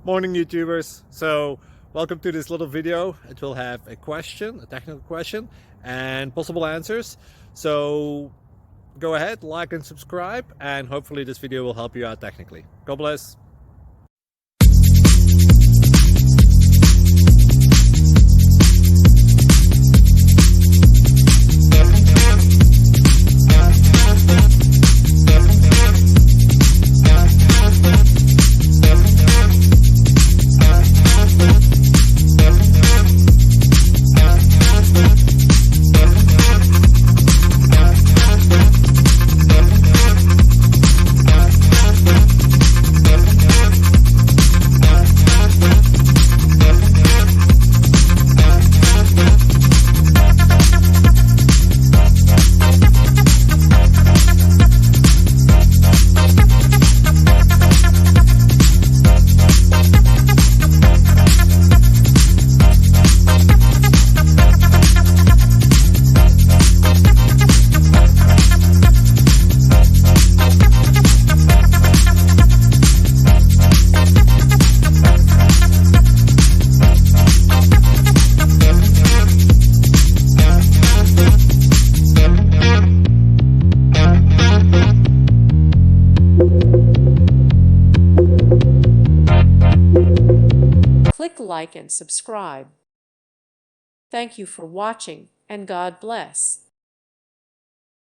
Morning, YouTubers. So, welcome to this little video. It will have a question, a technical question, and possible answers. So, go ahead, like and subscribe, and hopefully this video will help you out technically. God bless. Click like and subscribe. Thank you for watching, and God bless.